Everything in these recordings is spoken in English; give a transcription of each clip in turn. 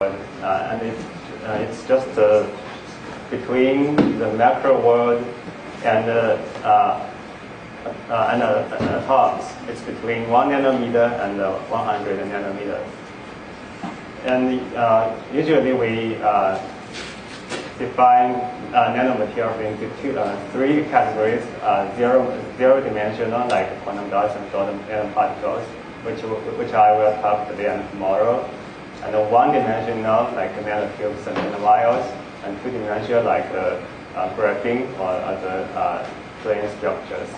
and it's just between the macro world and atoms. It's between 1 nanometer and 100 nanometers. And usually we define nanomaterials into three categories: zero-dimensional, like quantum dots and nanoparticles, which I will talk today and tomorrow; and one-dimensional, like nanotubes and nanovials; and two-dimensional, like graphene or other plane structures.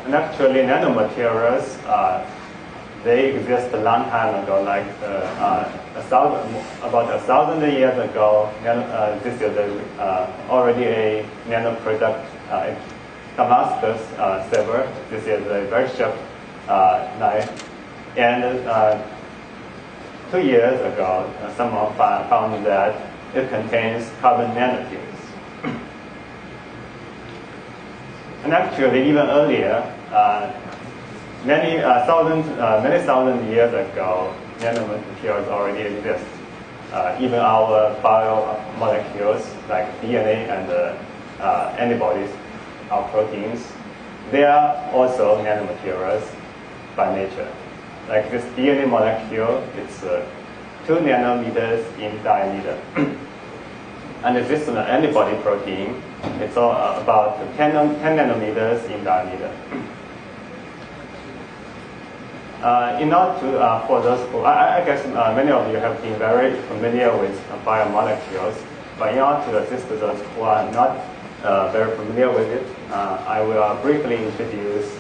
And actually, nanomaterials, they exist a long time ago, like about 1,000 years ago. This is already a nano product, Damascus silver. This is a very sharp knife. And 2 years ago, someone found that it contains carbon nanotubes. And actually, even earlier, many thousand years ago, nanomaterials already exist. Even our biomolecules, like DNA and antibodies, our proteins, they are also nanomaterials by nature. Like this DNA molecule, it's 2 nanometers in diameter. And this antibody protein, it's about 10 nanometers in diameter. In order to, for those who, I guess many of you have been very familiar with biomolecules, but in order to assist those who are not very familiar with it, I will briefly introduce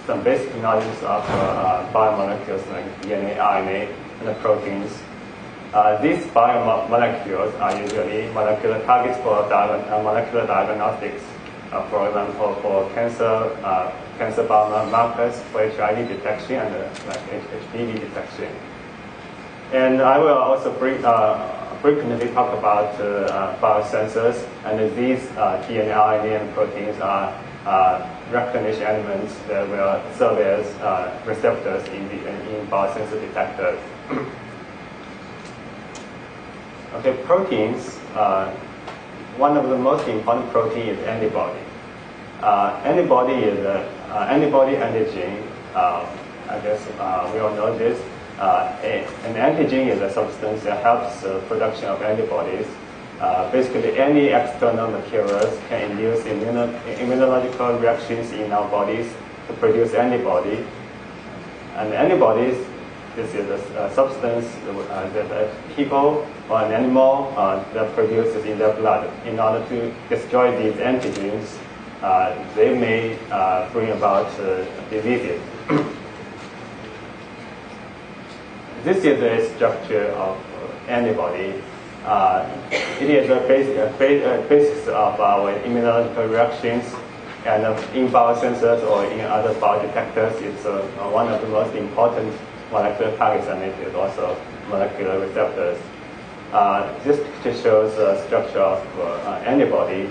some basic knowledge of biomolecules like DNA, RNA, and the proteins. These biomolecules are usually molecular targets for molecular diagnostics. For example, for cancer biomarkers, for HIV detection, and HPV detection. And I will also briefly talk about biosensors, and these DNA, RNA, and proteins are recognition elements that will serve as receptors in biosensor detectors. Okay, proteins. One of the most important protein is antibody. Antibody is antibody antigen. I guess we all know this. An antigen is a substance that helps production of antibodies. Basically, any external materials can induce immunological reactions in our bodies to produce antibody. And antibodies, this is a substance that people or an animal that produces in their blood. In order to destroy these antigens, they may bring about diseases. This is the structure of antibody. It is a basis of our immunological reactions, and in biosensors or in other biodetectors, it's one of the most important molecular targets, and it is also molecular receptors. This picture shows the structure of antibody.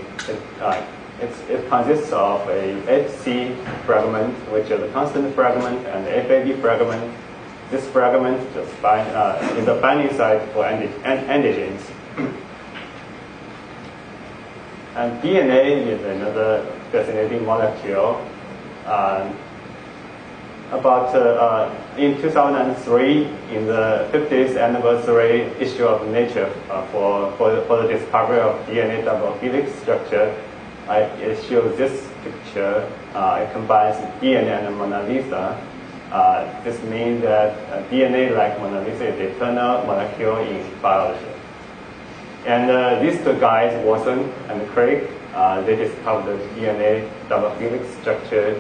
It consists of a HC fragment, which is a constant fragment, and the FAB fragment. This fragment is a binding site for antigens. And DNA is another fascinating molecule. In 2003, in the 50th anniversary issue of Nature for the discovery of DNA double helix structure, it shows this picture. It combines DNA and Mona Lisa. This means that DNA, like Mona Lisa, is the eternal molecule in biology. And these two guys, Watson and Craig, they discovered the DNA double helix structure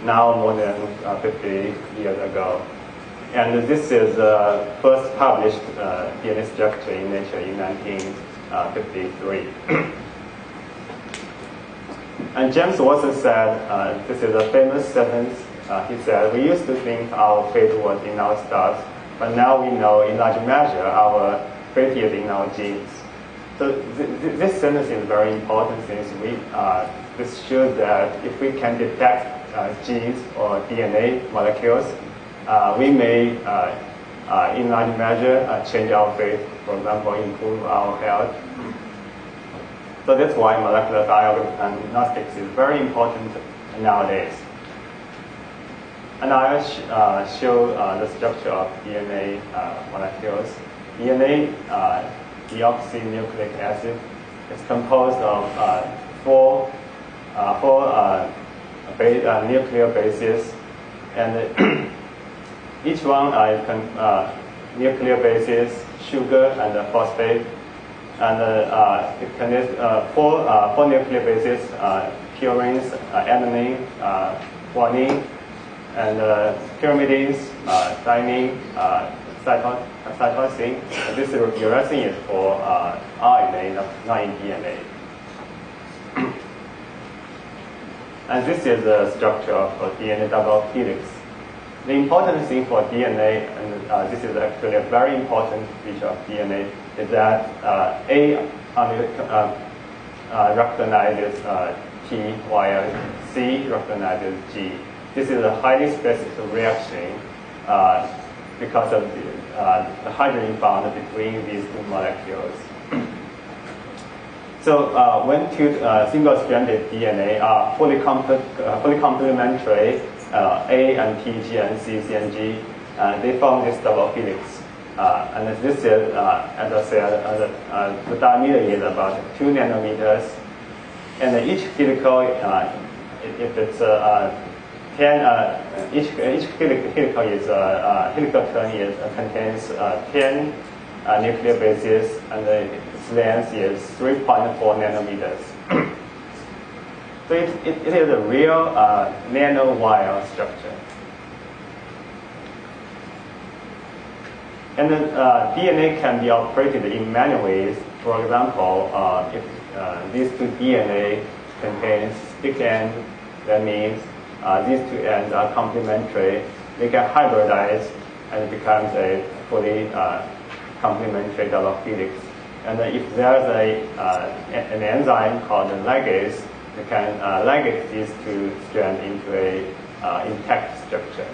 now more than 50 years ago. And this is the first published DNA structure in Nature in 1953. And James Watson said, this is a famous sentence, he said, "We used to think our fate was in our stars, but now we know in large measure our fate is in our genes." So this sentence is very important, since this shows that if we can detect genes or DNA molecules, we may, in large measure, change our fate, for example, improve our health. So that's why molecular diagnostics is very important nowadays. And I'll show the structure of DNA molecules. DNA, deoxynucleic acid, is composed of four nuclear bases, and each one nuclear bases, sugar and phosphate, and it contains four nuclear bases, purines, adenine, guanine, and pyrimidines, thymine, cytosine. This uracil is for RNA, not in DNA. And this is the structure of DNA double helix. The important thing for DNA, and this is actually a very important feature of DNA, is that A recognizes T while C recognizes G. This is a highly specific reaction because of the hydrogen bond between these two molecules. So when two single-stranded DNA are fully complementary, A and T, G and C, C and G, they form this double helix. And this is, as I said, the diameter is about 2 nanometers. And each helical, if it's 10, each helical is helical turn contains 10 nuclear bases, and its length is 3.4 nanometers. So it is a real nanowire structure. And then DNA can be operated in many ways. For example, if these two DNA contain stick end, that means these two ends are complementary. They can hybridize and it becomes a fully complementary double helix. And if there's an enzyme called ligase, you can ligate these two strands into a intact structure.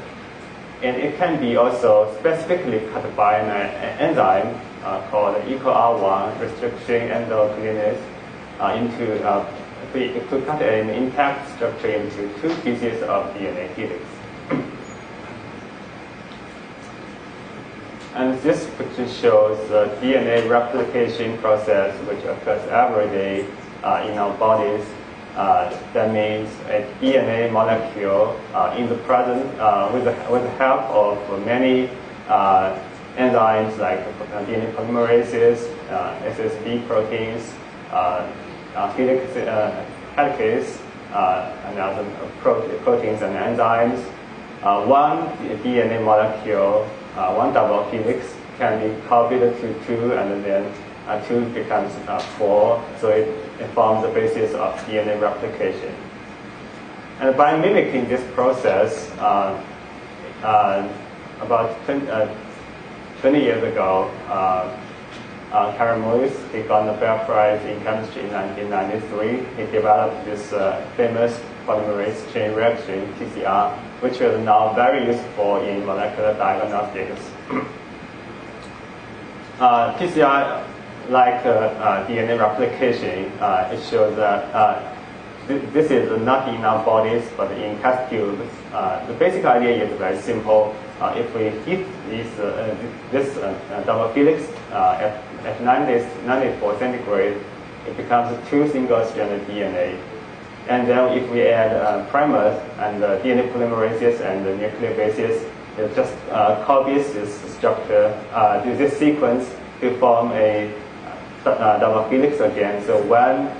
And it can be also specifically cut by an enzyme called EcoR1 restriction endocrinase to cut an intact structure into two pieces of DNA helix. And this picture shows the DNA replication process which occurs every day in our bodies. That means a DNA molecule in the present, with the help of many enzymes like DNA polymerases, SSB proteins, helicases, and other proteins and enzymes. One DNA molecule, one double helix, can be copied to 2, and then 2 becomes 4, so it forms the basis of DNA replication. And by mimicking this process, about 20 years ago, Karamolis, he got Nobel Prize in chemistry in 1993. He developed this famous polymerase chain reaction, PCR, which is now very useful in molecular diagnostics. PCR, like DNA replication, it shows that this is not in our bodies, but in test tubes. The basic idea is very simple. If we heat this double helix at 94 centigrade, it becomes 2 single-stranded DNA. And then if we add primers and DNA polymerases and the nuclear bases, it just copies this structure, this sequence to form a double helix again. So one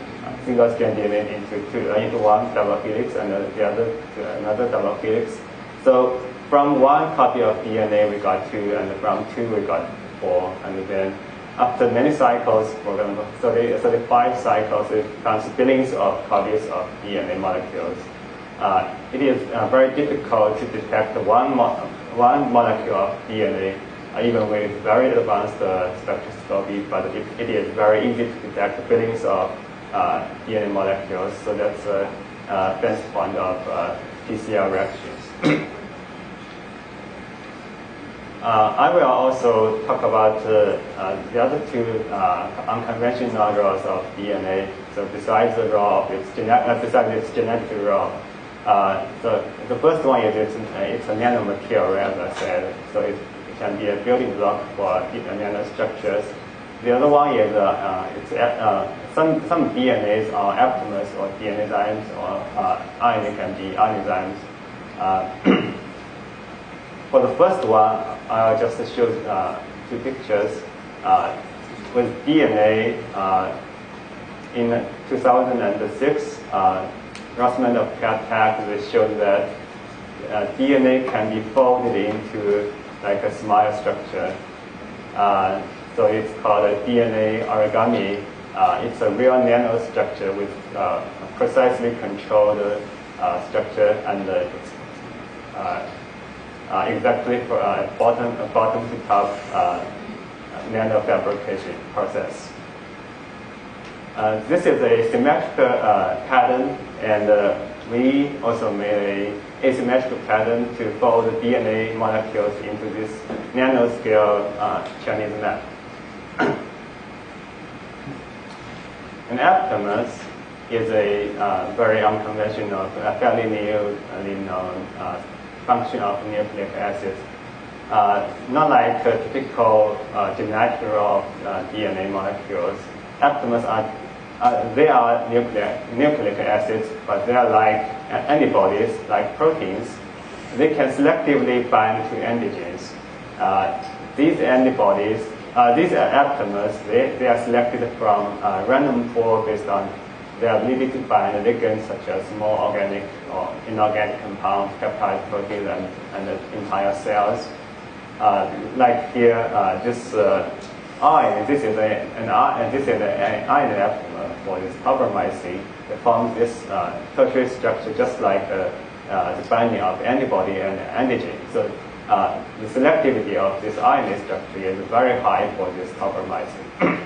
single-strand DNA into one double helix and the other to another double helix. So from one copy of DNA we got 2, and from 2 we got 4, and then after many cycles, for example 35 cycles, it becomes billions of copies of DNA molecules. It is very difficult to detect one molecule of DNA, even with very advanced spectroscopy, but it is very easy to detect billions of DNA molecules. So that's a fancy point of PCR reactions. I will also talk about the other two unconventional roles of DNA. So besides the role of besides its genetic role, the first one is it's a nanomaterial, as I said. So it can be a building block for nanostructures. The other one is some DNAs are aptamers or DNA enzymes, or RNA can be enzymes. For the first one, I'll just show two pictures. With DNA, in 2006, Rossman of Caltech, they showed that DNA can be folded into like a small structure. So it's called a DNA origami. It's a real nanostructure with precisely controlled structure, and it's exactly for bottom to top nanofabrication process. This is a symmetrical pattern, and we also made an asymmetrical pattern to fold the DNA molecules into this nanoscale Chinese map. An aptamers is a very unconventional, fairly newly known function of nucleic acids. Not like typical genetic role of DNA molecules. Aptamers they are nucleic acids, but they are like antibodies, like proteins. They can selectively bind to antigens. These antibodies, these aptamers, they are selected from a random pool based on their ability to bind ligands such as small organic or inorganic compounds, peptide proteins, and the entire cells. Like here, this iron, this is an iron aptamer for this copper-mycin. It forms this tertiary structure just like the binding of antibody and antigen. So the selectivity of this RNA structure is very high for this copper-mycin.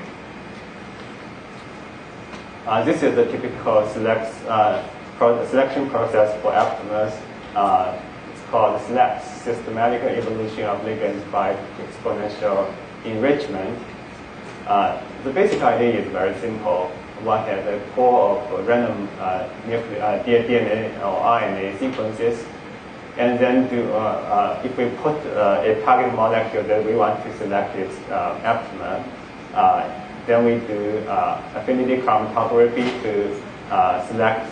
This is the typical selection process for aptamers. It's called SELECT, systematic evolution of ligands by exponential enrichment. The basic idea is very simple. One has a pool of random DNA or RNA sequences, and then if we put a target molecule that we want to select its aptamer, then we do affinity chromatography to select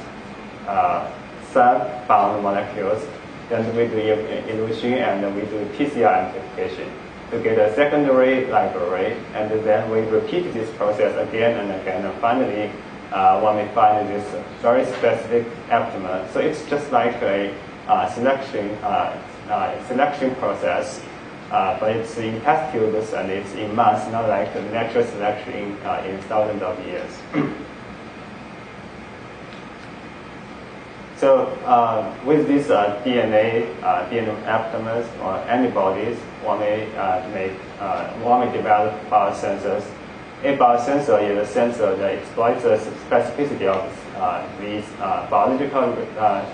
sub-bound molecules. Then we do elution, and then we do PCR amplification to get a secondary library, and then we repeat this process again and again, and finally when we find this very specific aptamer. So it's just like a selection process, but it's in test tubes and it's in mass, not like the natural selection in thousands of years. So with these DNA aptamers or antibodies, one may develop biosensors. A biosensor is a sensor that exploits the specificity of these biological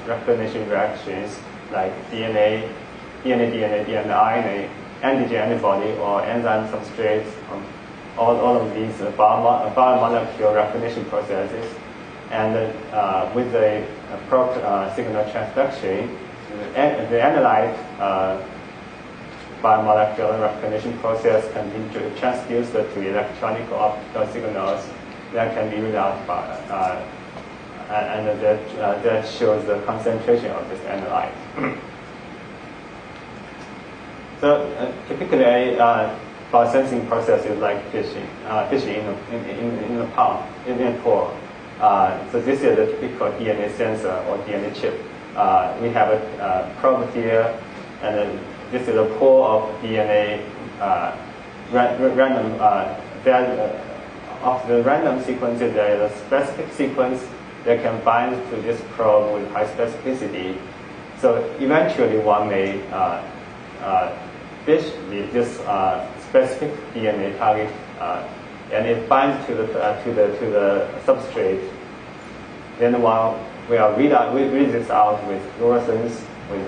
recognition reactions like DNA, RNA, antigen antibody, or enzyme substrates, all of these biomolecule recognition processes. And with the probe signal transduction, the analyte biomolecular recognition process can be transduced to electronic or optical signals that can be read out and that shows the concentration of this analyte. So typically, biosensing process is like fishing in a pond, in a pool. So this is a typical DNA sensor or DNA chip. We have a probe here, and then this is a pool of DNA random. Of the random sequences, there is a specific sequence that can bind to this probe with high specificity. So eventually, one may fish this specific DNA target, and it binds to the substrate. Then one will read this out with fluorescence, with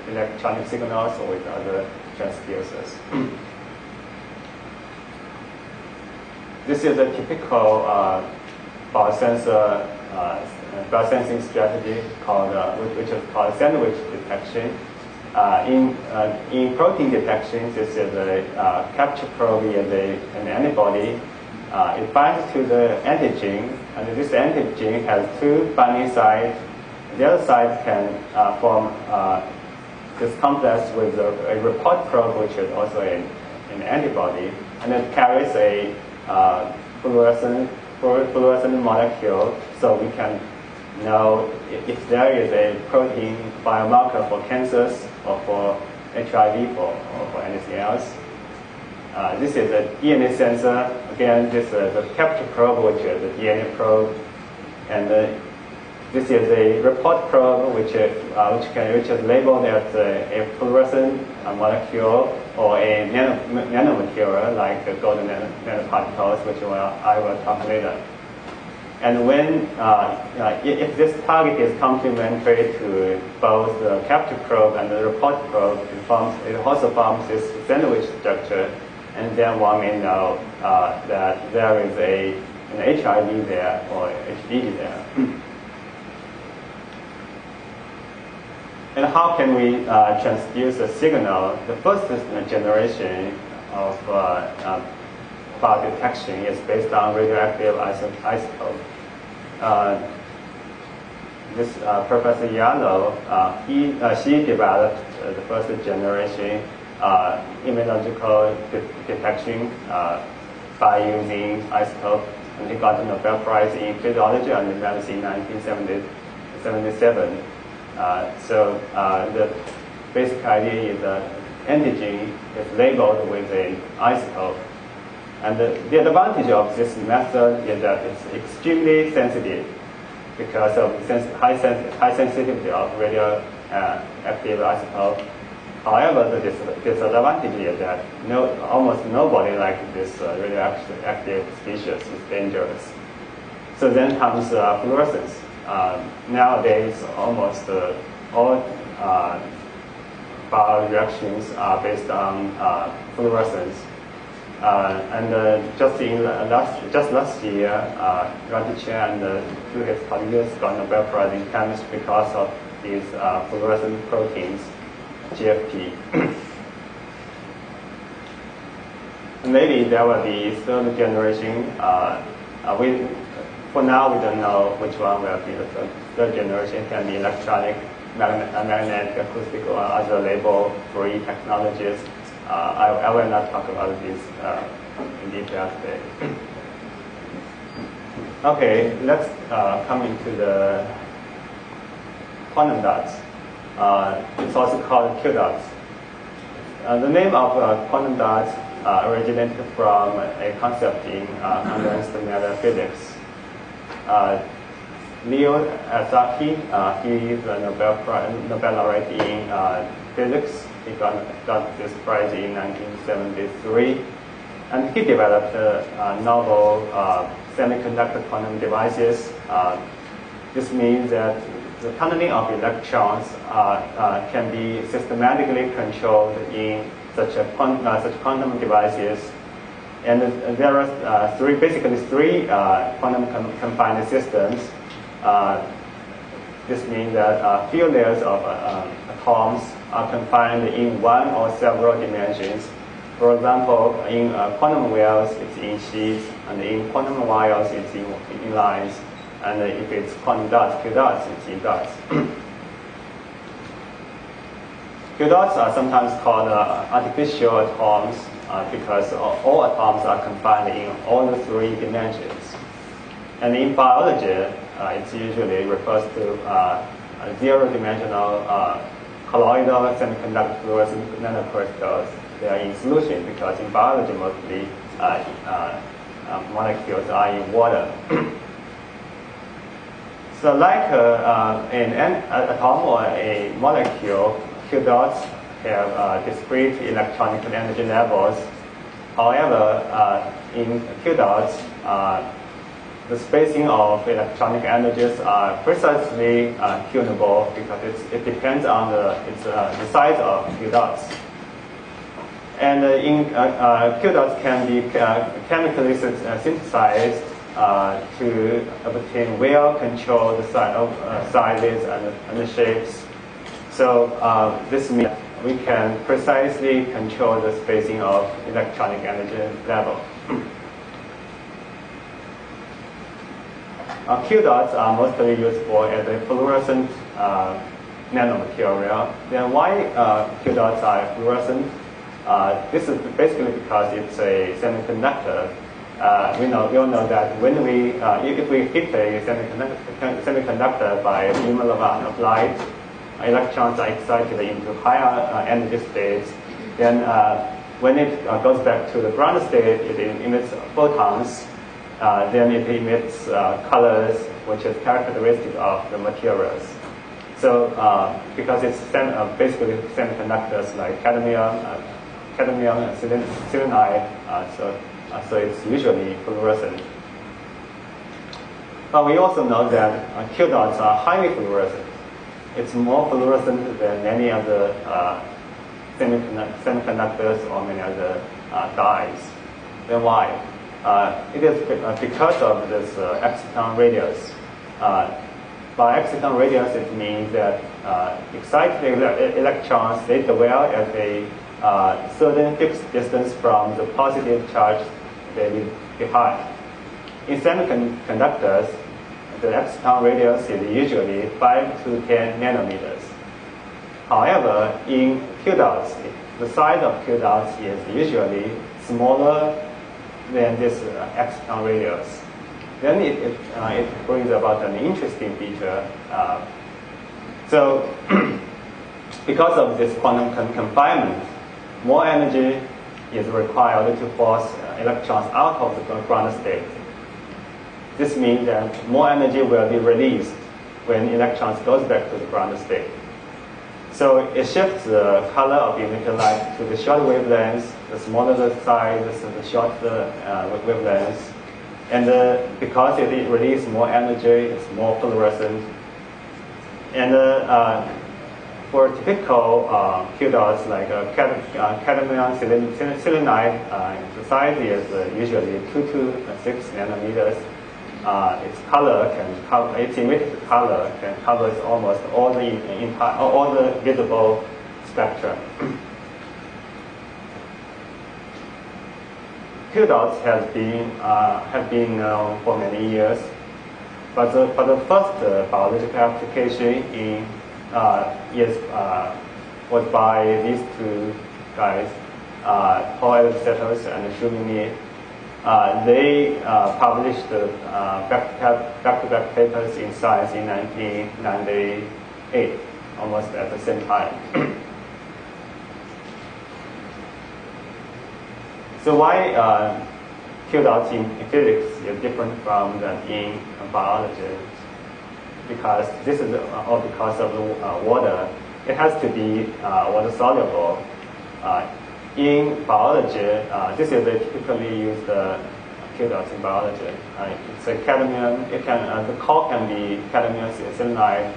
electronic signals or with other transducers. This is a typical biosensing strategy called, which is called sandwich detection. In protein detection, this is a capture probe is an antibody. It binds to the antigen, and this antigen has two binding sites. The other side can form this complex with a report probe, which is also an antibody, and it carries a fluorescent molecule, so we can know if there is a protein biomarker for cancers or for HIV or for anything else. This is a DNA sensor. Again, this is the capture probe, which is a DNA probe, and this is a report probe, which is labeled as a fluorescent molecule or a nanomaterial, like the golden nanoparticles, which I will talk later. And when if this target is complementary to both the capture probe and the report probe, it also forms this sandwich structure, and then one may know that there is an HIV there or HBV there. And how can we transduce a signal? The first generation of bio detection is based on radioactive isotope. This Professor Yano, she developed the first generation immunological detection by using isotope, and he got a Nobel Prize in Physiology and Medicine in 1977. So the basic idea is that antigen is labeled with an isotope. And the advantage of this method is that it's extremely sensitive because of high sensitivity of radioactive isotope. However, the disadvantage is that almost nobody likes this radioactive species. It's dangerous. So then comes fluorescence. Nowadays, almost all bioreactions are based on fluorescence. And just last year, Randy Chen and two of his colleagues got Nobel Prize in chemistry because of these fluorescent proteins, GFP. Maybe there will be third generation. For now, we don't know which one will be the third generation. It can be electronic, magnetic, acoustic, or other label-free technologies. I will not talk about this in detail today. Okay, let's come into the quantum dots. It's also called Q dots. The name of quantum dots originated from a concept in condensed matter physics. Leo Arzaki, he is a Nobel laureate in physics. He got this prize in 1973, and he developed novel semiconductor quantum devices. This means that the tunneling of electrons can be systematically controlled in such quantum devices. And there are basically three quantum confined systems. This means that few layers of atoms are confined in one or several dimensions. For example, in quantum wells, it's in sheets, and in quantum wires, it's in lines. And if it's quantum dots, Q dots, it's in dots. Q dots are sometimes called artificial atoms because all atoms are confined in all the three dimensions. And in biology, it usually refers to zero-dimensional colloidal semiconductor fluorescent nanocrystals. They are in solution because in biology mostly molecules are in water. So like an atom or a molecule, Q dots have discrete electronic energy levels. However, in Q dots, the spacing of electronic energies are precisely tunable because it depends on the size of Q dots. And Q dots can be chemically synthesized to obtain well-controlled sizes and shapes. So this means we can precisely control the spacing of electronic energy level. Q dots are mostly useful as a fluorescent nanomaterial. Then why Q dots are fluorescent? This is basically because it's a semiconductor. We all know that when if we hit a semiconductor by a minimal amount of light, electrons are excited into higher energy states. Then when it goes back to the ground state, it emits photons. Then it emits colors, which is characteristic of the materials. So because it's basically semiconductors like cadmium and selenide, so it's usually fluorescent. But we also know that Q dots are highly fluorescent. It's more fluorescent than any other semiconductors or many other dyes. Then why? It is because of this exciton radius. By exciton radius, it means that excited electrons, they dwell at a certain fixed distance from the positive charge they leave behind. In semiconductors, the exciton radius is usually 5 to 10 nanometers. However, in Q dots, the size of Q dots is usually smaller than this exciton radius. Then it brings about an interesting feature. So, because of this quantum confinement, more energy is required to force electrons out of the ground state. This means that more energy will be released when electrons goes back to the ground state. So it shifts the color of emitted light to the short wavelengths. The smaller the size, the shorter wavelengths. And because it releases more energy, it's more fluorescent. And for typical Q dots like cadmium selenide, the size is usually 2 to 6 nanometers. Its emitted color can cover almost all the visible spectrum. Q dots have been known for many years, but the first biological application was by these two guys, Paul and Shumini. They published back-to-back papers in Science in 1998, almost at the same time. So why Q dots in physics is different from that in biology? Because this is all because of the water. It has to be water soluble. In biology, this is a typically used Q dots in biology. It's a cadmium. The core can be cadmium selenide,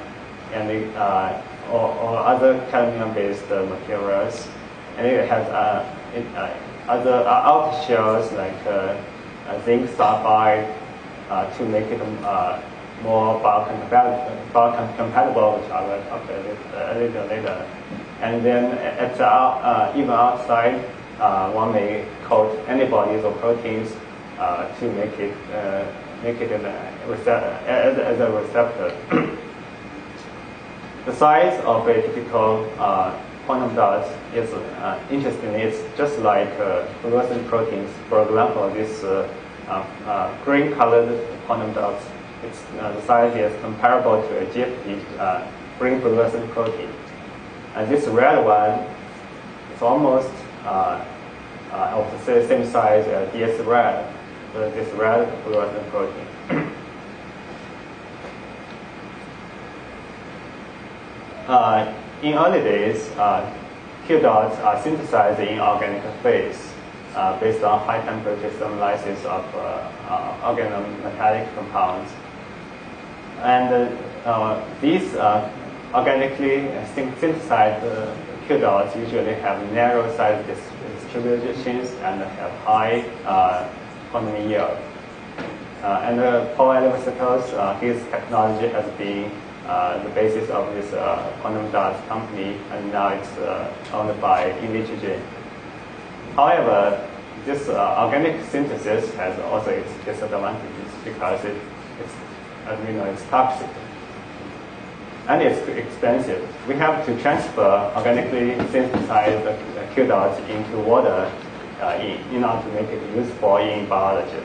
and or other cadmium-based materials, and it has other outer shells like zinc sulfide to make it more biocompatible, which I will talk a little later. And then at the even outside, one may coat antibodies or proteins to make it as a receptor. The size of a typical quantum dot is interestingly, it's just like fluorescent proteins. For example, this green-colored quantum dots, the size is comparable to a GFP, green fluorescent protein. And this red one is almost of the same size as DS red, this red fluorescent protein. In early days, Q dots are synthesized in organic phase. based on high temperature thermolysis of organometallic compounds. And these organically synthesized Q dots usually have narrow size distributions and have high quantum yield. And Paul Aliversakos, his technology has been the basis of this quantum dots company, and now it's owned by Invitrogen. However, this organic synthesis has also its disadvantages because it's, as we know, it's toxic. And it's expensive. We have to transfer organically synthesized Q dots into water in order to make it useful in biology.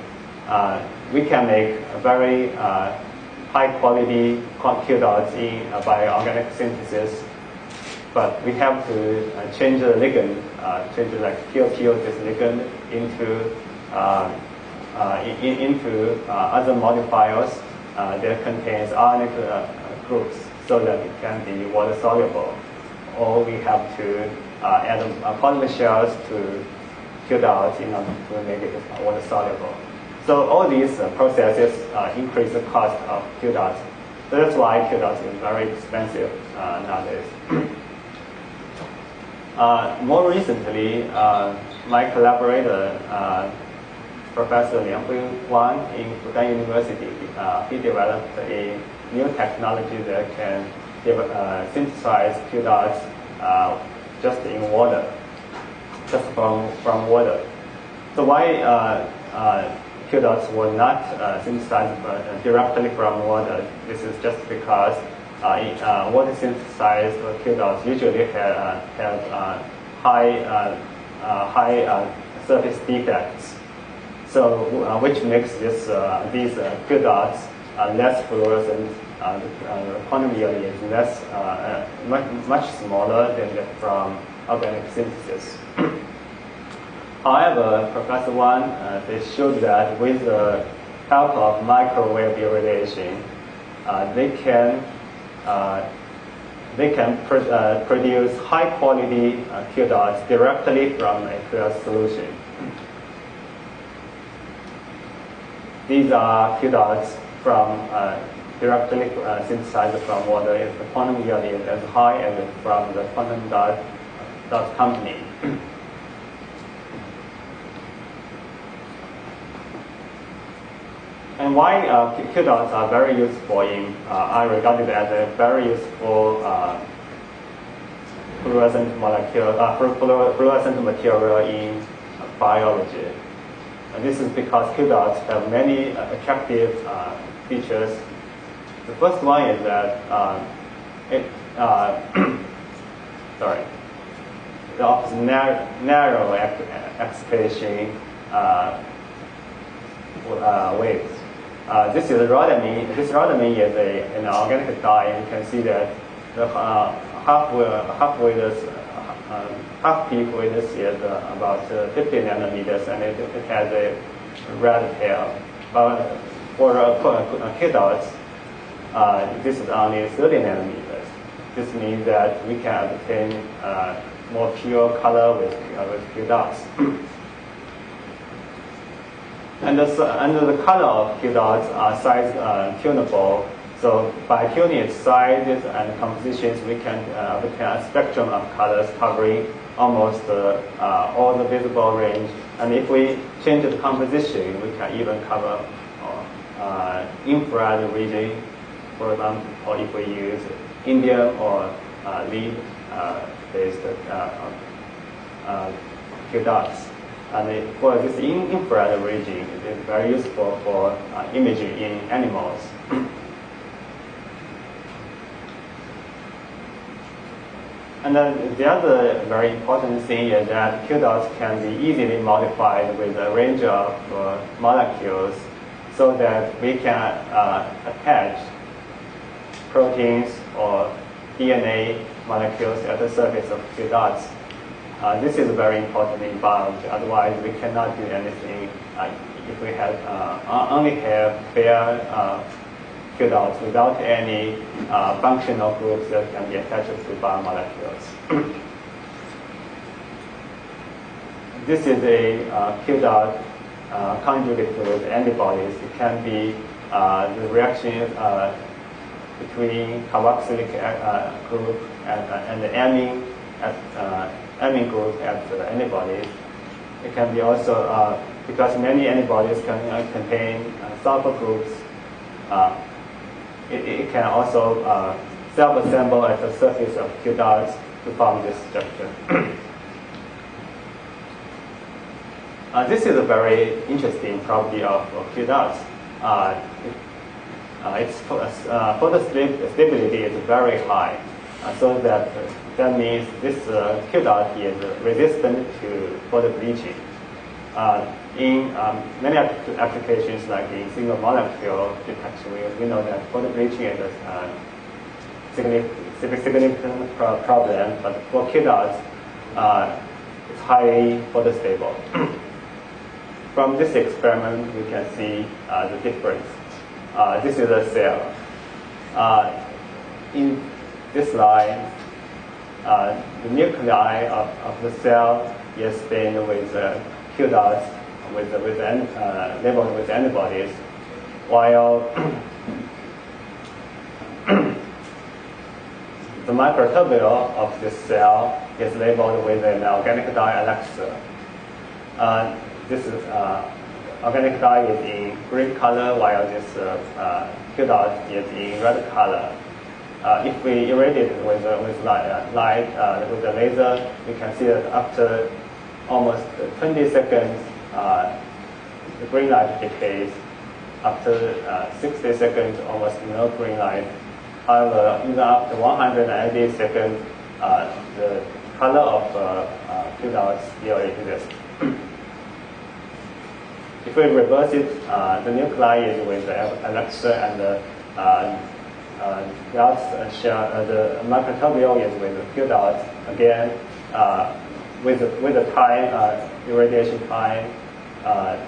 We can make a very high quality Q dots by organic synthesis, but we have to change the ligand, change like PO this ligand into other modifiers that contains ionic groups, so that it can be water soluble. Or we have to add polymer shells to Q dots in order to make it water soluble. So all these processes increase the cost of Q dots. So that's why Q dots is very expensive nowadays. More recently, my collaborator, Professor Lianghui Wang in Fudan University, he developed a new technology that can synthesize Q dots just in water, just from water. So why Q dots were not synthesized directly from water? This is just because water synthesized Q dots usually have high surface defects. So which makes these Q dots less fluorescent. The quantum yield is much smaller than that from organic synthesis. However, Professor Wang they showed that with the help of microwave irradiation, they can produce high quality Q dots directly from aqueous solution. These are Q dots from directly synthesized from water. If the quantum yield is as high as from the quantum dot company. And why Q dots are very useful I regard it as a very useful fluorescent material in biology. And this is because Q dots have many attractive features. The first one is that it offers narrow excitation waves. This is rhodamine. This rhodamine is an organic dye. You can see that the half peak width is about 50 nanometers, and it has a red tail. But for Q dots, this is only 30 nanometers. This means that we can obtain more pure color with Q dots. And the color of Q dots are size tunable. So by tuning its sizes and compositions, we can obtain a spectrum of colors covering almost all the visible range. And if we change the composition, we can even cover infrared region, for example, or if we use indium or lead-based Q dots. And for this infrared region, it is very useful for imaging in animals. And then the other very important thing is that Q dots can be easily modified with a range of molecules, so that we can attach proteins or DNA molecules at the surface of Q dots. This is very important in biology. Otherwise, we cannot do anything if we have only have bare Q dots without any functional groups that can be attached to biomolecules. this is a Q dot conjugated with antibodies. It can be the reaction between carboxylic group and the amine group at the antibodies. It can be also, because many antibodies can contain sulfur groups, it can also self-assemble at the surface of Q dots to form this structure. This is a very interesting property of Q dots. Its photostability is very high, so that means this Q dot is resistant to photobleaching. In many applications, like in single molecule detection, we know that photobleaching is a significant problem, but for Q dots, it's highly photostable. From this experiment, we can see the difference. This is a cell. In this line, the nuclei of the cell is stained with Q dots labeled with antibodies, while the microtubule of this cell is labeled with an organic dye elixir. This is organic dye is in green color, while this Q dot is in red color. If we irradiate it with light, with a laser, we can see that after almost 20 seconds, the green light decays. After 60 seconds, almost no green light. However, even after 180 seconds, the color of Q dots still exists. If we reverse it, the nuclei is with the elixir, and the the microtubule is with the Q dots. Again, with the time, irradiation time, the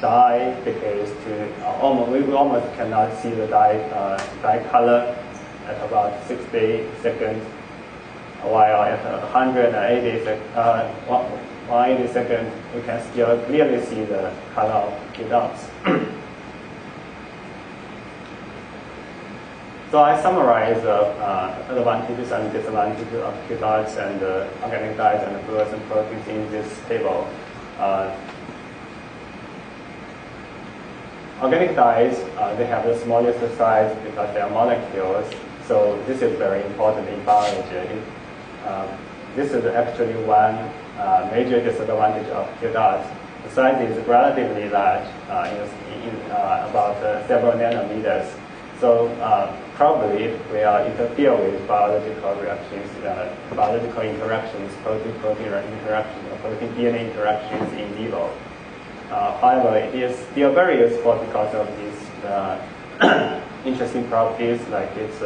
dye decays to we almost cannot see the dye color at about 60 seconds, while at 180 seconds, we can still clearly see the color of Q dots. So I summarize the advantages and disadvantages of Q dots and organic dyes and fluorescent proteins in this table. Organic dyes, they have the smallest size because they are molecules, so this is very important in biology. This is actually one major disadvantage of Q dots. The size is relatively large, about several nanometers. So probably it will interfere with biological reactions, biological interactions, protein-protein interactions, or protein-DNA interactions in vivo. However, it is still very useful because of these interesting properties, like its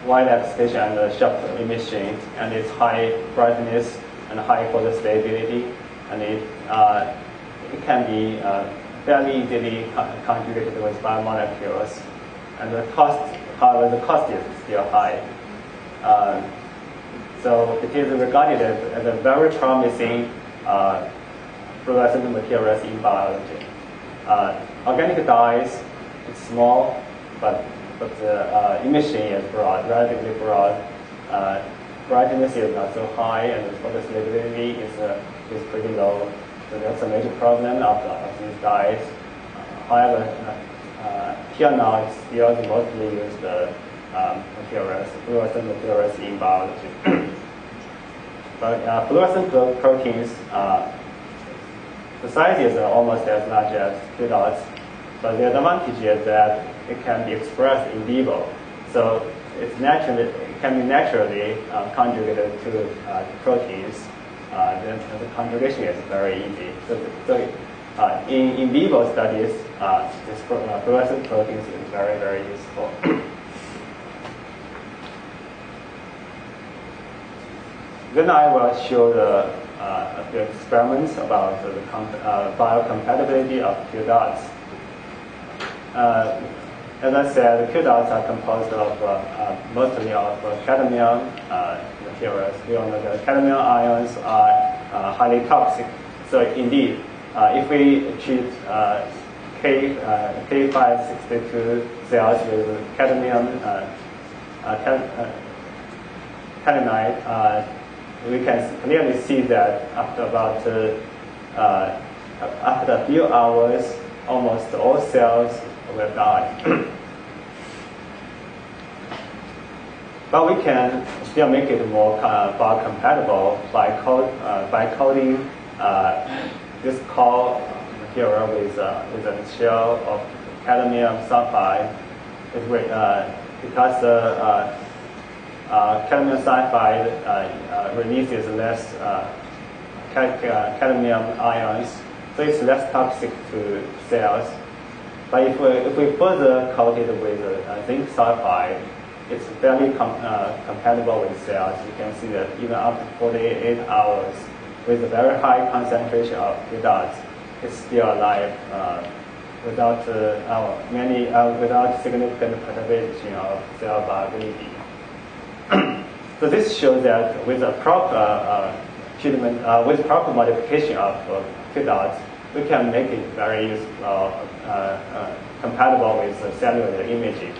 wide excitation and sharp emission, and its high brightness and high photostability, and it can be fairly easily conjugated with biomolecules. And the cost, however, the cost is still high. So it is regarded as a very promising fluorescent materials in biology. Organic dyes, it's small, but the emission is broad, relatively broad. Brightness is not so high, and the photostability is pretty low. So that's a major problem of these dyes. However, here now it's still the mostly used materials, fluorescent materials in biology. But fluorescent proteins, the size is almost as large as Q dots, but the advantage is that it can be expressed in vivo. So it can be naturally conjugated to proteins. Then the conjugation is very easy. So in vivo studies, this fluorescent proteins is very, very useful. Then I will show the experiments about the biocompatibility of Q dots. As I said, Q dots are composed of mostly of cadmium, materials. We all know that cadmium ions are highly toxic. So indeed, if we treat K562 cells with cadmium calamide, we can clearly see that after a few hours, almost all cells will die. But we can still make it more biocompatible by coating this core material with a shell of cadmium sulfide. Because cadmium sulfide releases less cadmium ions, so it's less toxic to cells. But if we further coat it with zinc sulfide, it's fairly compatible with cells. You can see that even after 48 hours, with a very high concentration of Q dots, it's still alive without significant perturbation of cell viability. So this shows that with a proper treatment, with proper modification of Q dots, we can make it very useful, compatible with cellular imaging.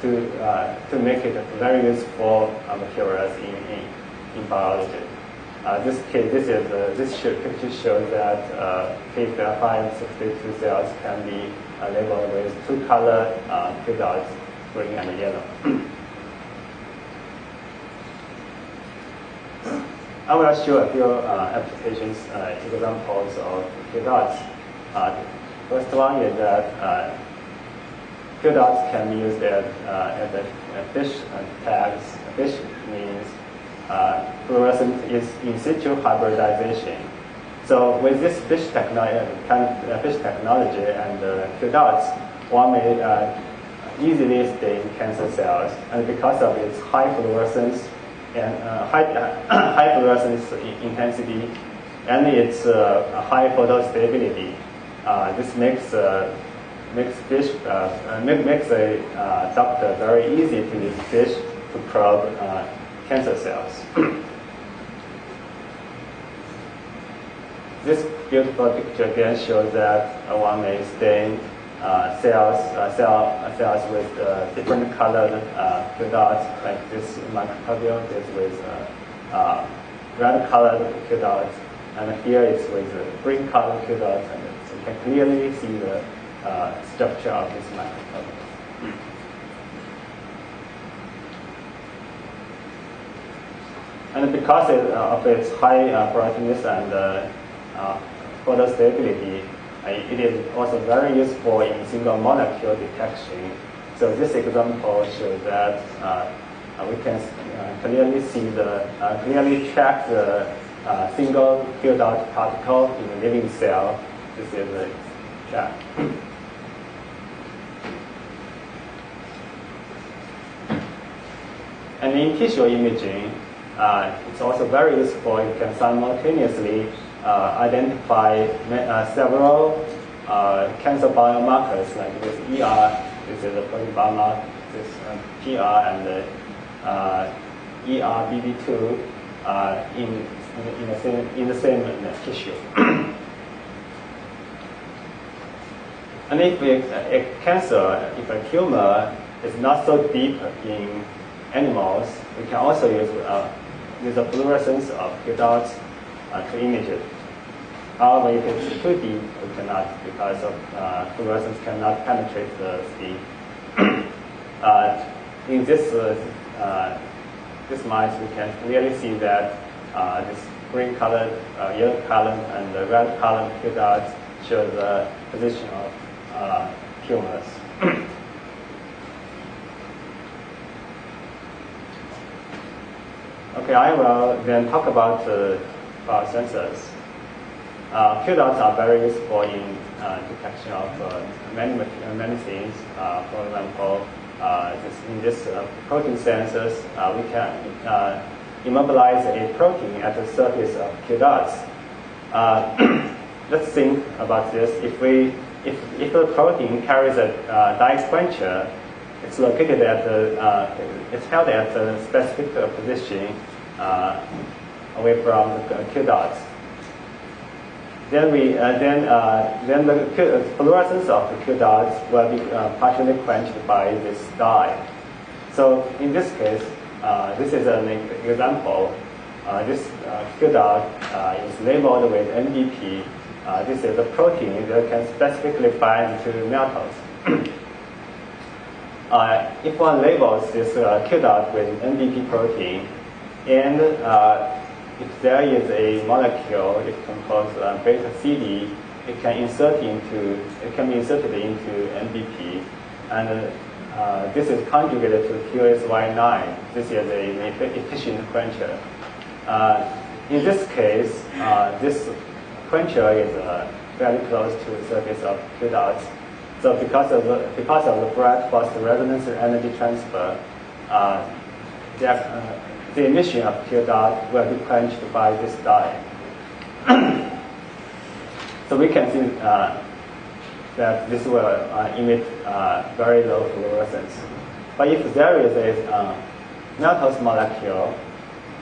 To make it very useful materials in biology. This picture shows that K562 cells can be labeled with two colored Q dots, green and yellow. I will show a few applications, examples of Q dots. First one is that Q dots can be used as fish tags. Fish means fluorescent is in situ hybridization. So with this fish technology and Q dots, one may easily stain cancer cells, and because of its high fluorescence and high fluorescence intensity and its high photostability, this makes a doctor very easy to use fish to probe cancer cells. This beautiful picture again shows that one may stain cells with different colored Q dots, like this microbiome is with red colored Q dots, and here it's with green colored Q dots, and so you can clearly see the structure of this microbiome. And because of its high brightness and photostability, it is also very useful in single molecule detection. So this example shows that we can clearly track the single Q dot particle in a living cell. This is a track. And in tissue imaging, it's also very useful. You can simultaneously identify several cancer biomarkers, like this ER, this is a protein biomarker, this PR and ERBB2 in the same tissue. And if a tumor is not so deep in animals, we can also use the fluorescence of Q dots to image it. However, if it's too deep, we cannot, because of fluorescence cannot penetrate the skin. In this mice, we can clearly see that this green colored, yellow colored, and the red colored Q dots show the position of tumors. Okay, I will then talk about biosensors. Q dots are very useful in detection of many things. For example, in this protein sensors, we can immobilize a protein at the surface of Q dots. Let's think about this. If the protein carries a dye sequencer, it's located at it's held at a specific position away from the Q dots. Then the fluorescence of the Q dots will be partially quenched by this dye. So in this case, this is an example. This Q dot is labeled with NBP. This is a protein that can specifically bind to metals. If one labels this Q dot with NBP protein, and if there is a molecule, it composed beta CD, it can be inserted into NBP, and this is conjugated to QSY9. This is an efficient quencher. In this case, this quencher is very close to the surface of Q dots. So because of the bright phosphoresonance energy transfer, the emission of Q dot will be quenched by this dye. So we can see that this will emit very low fluorescence. But if there is a metals molecule,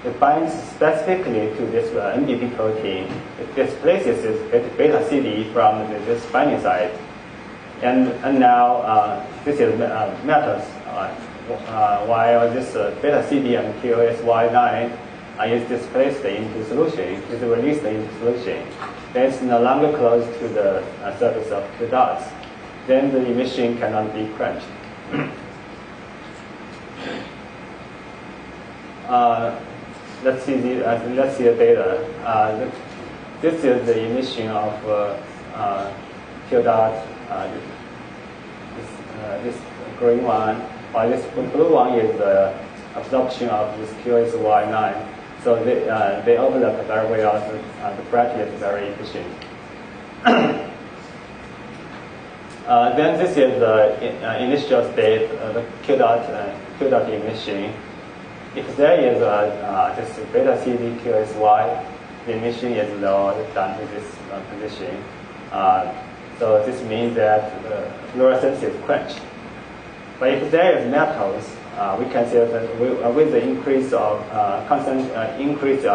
it binds specifically to this NBP protein. It displaces this beta CD from this binding site. And now this is metals, while this beta CD and QSY9 is displaced into solution, is released into solution. Then it's no longer close to the surface of Q dots. Then the emission cannot be quenched. Let's see the data. This is the emission of Q dot. This green one, while this blue one is the absorption of this QSY9. So they overlap very well. So the brightness is very efficient. Then this is the initial state, the Q dot emission. If there is this beta CD QSY, the emission is low down to this position. So this means that fluorescence is quenched. But if there is metals, we can see that with the increase of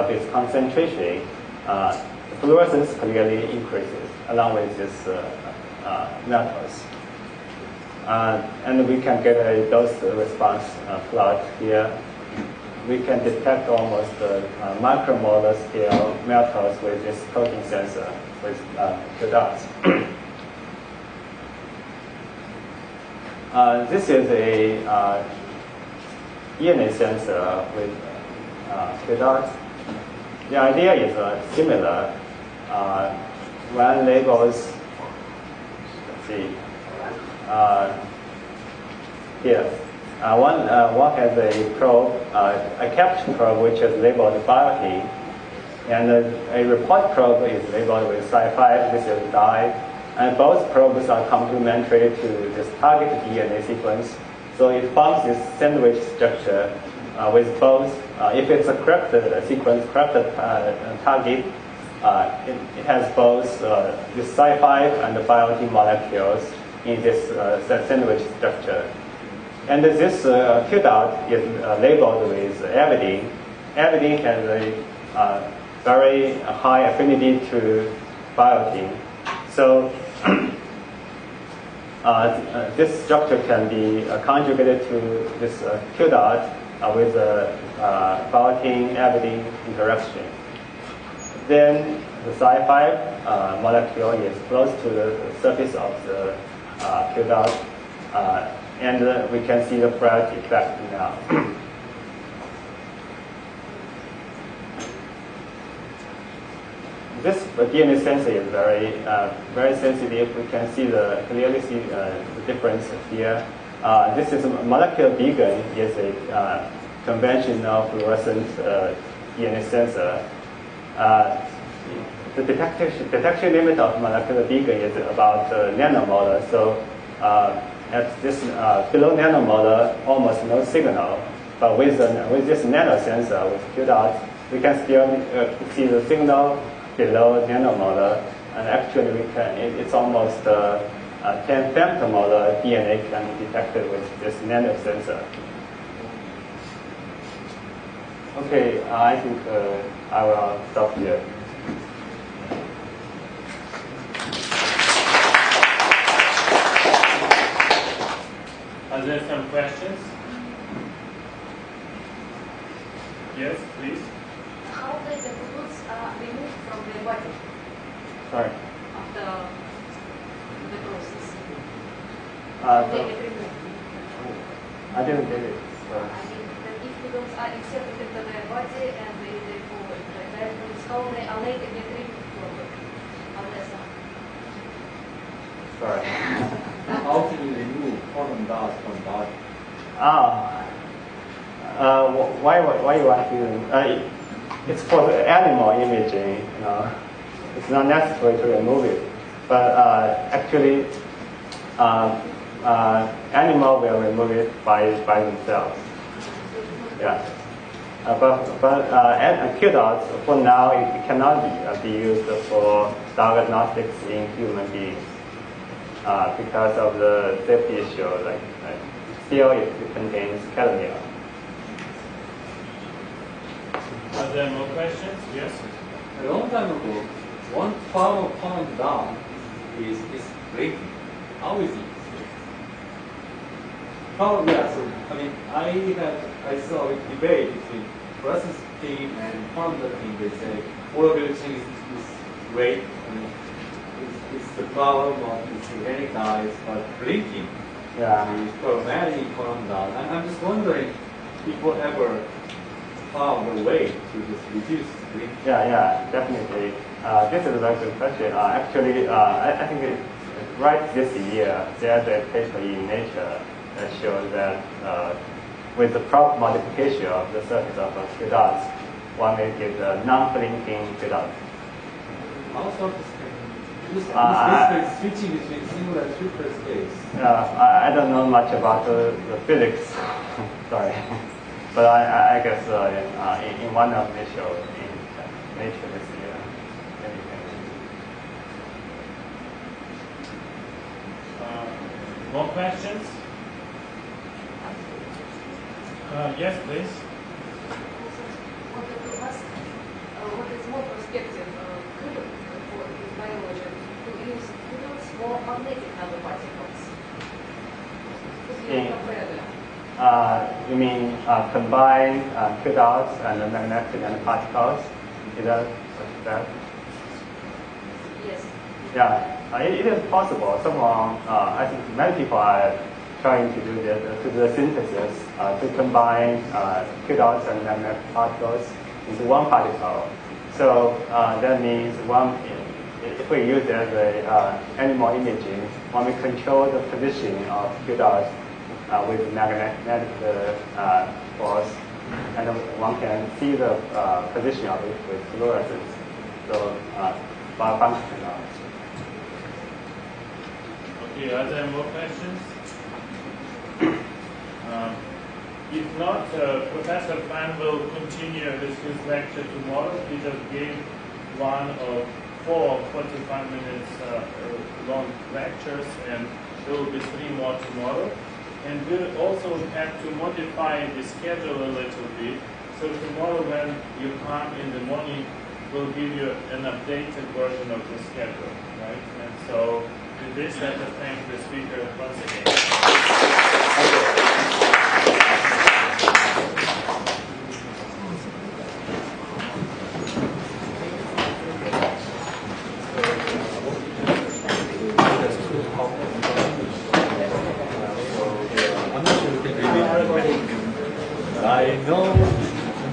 its concentration, the fluorescence clearly increases along with this metals. And we can get a dose response plot here. We can detect almost micromolar scale metals with this protein sensor with Q dots. This is a DNA sensor with Q dots. The idea is similar. One labels, let's see, here. One has a probe, a capture probe which is labeled Biotine, and a report probe is labeled with Psi5. This is dye. And both probes are complementary to this target DNA sequence. So it forms this sandwich structure with both. If it's a corrected sequence, corrected target, it has both this Psi5 and the Biotine molecules in this sandwich structure. And this Q dot is labeled with avidine. Avidine has a very high affinity to Biotine. So this structure can be conjugated to this Q dot with the Biotine-avidine interaction. Then the Psi5 molecule is close to the surface of the Q dot, and we can see the bright effect now. This DNA sensor is very sensitive. We can clearly see the difference here. This is a molecular beacon. Is a conventional fluorescent DNA sensor. The detection limit of molecular beacon is about nanomolar. So at this below nanomolar, almost no signal. But with this nano sensor with Q dots, we can still see the signal below nanomolar, and actually it's almost 10 femtomolar DNA can be detected with this nanosensor. Okay, I think I will stop here. Are there some questions? Yes, please. How the fluids are removed from the body Sorry. after the process? So, They get removed. I didn't get it. I mean, that if fluids are inserted into the body and they go like that, how they are later get removed from it? Unless Sorry. How can you remove quantum dots from body? Why you want to? It's for the animal imaging. It's not necessary to remove it, but actually, animal will remove it by themselves. Yeah. But Q dots for now it cannot be used for diagnostics in human beings because of the safety issue. Like still it contains cadmium. Are there more questions? Yes. A long time ago, one form of quantum dot is breaking. How is it? Probably, yeah. So I mean, I saw a debate between process team and quantum team. They say origami is great. I mean, it's the problem of its organic dyes, but blinking is problematic in quantum dot. I'm just wondering if you ever found a way to just reduce blinking. Yeah, definitely. This is a very good question. Actually, I think right this year there's a paper in Nature that shows that with the proper modification of the surface of Q dots, one may get a non-blinking Q dot. How surface can you use basically switching between single and triple space? I don't know much about the physics, sorry. But I guess in one of the shows in Nature this year, More questions? Yes, please. wanted to ask what is more prospective for biology to use fluids or magnetic nanoparticles? Could you compare them? You mean combine Q dots and the magnetic nanoparticles? Is that what you said? Yes. Yeah, it is possible. Someone, I think many people are trying to do the synthesis to combine Q dots and magnetic particles into one particle. So that means if we use it as animal imaging, when we control the position of Q dots with magnetic force, and one can see the position of it with fluorescence. So biofunctional. Okay, are there more questions? If not, Professor Fan will continue with his lecture tomorrow. He just gave one of 4 45 minutes long lectures, and there will be 3 more tomorrow. And we'll also have to modify the schedule a little bit. So tomorrow when you come in the morning, we'll give you an updated version of the schedule, right? And so with this, I just thank the speaker once again. I know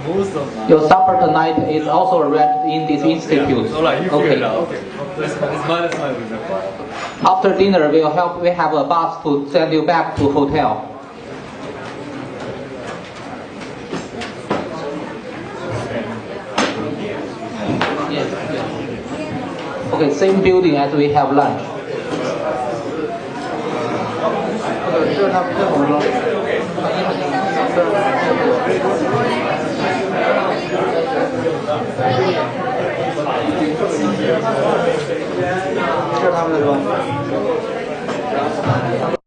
most of my... Your supper tonight is also arranged in this institute. Okay. It's minus my with After dinner, we have a bus to send you back to hotel. Yes. Okay, same building as we have lunch.这是他们的是吧？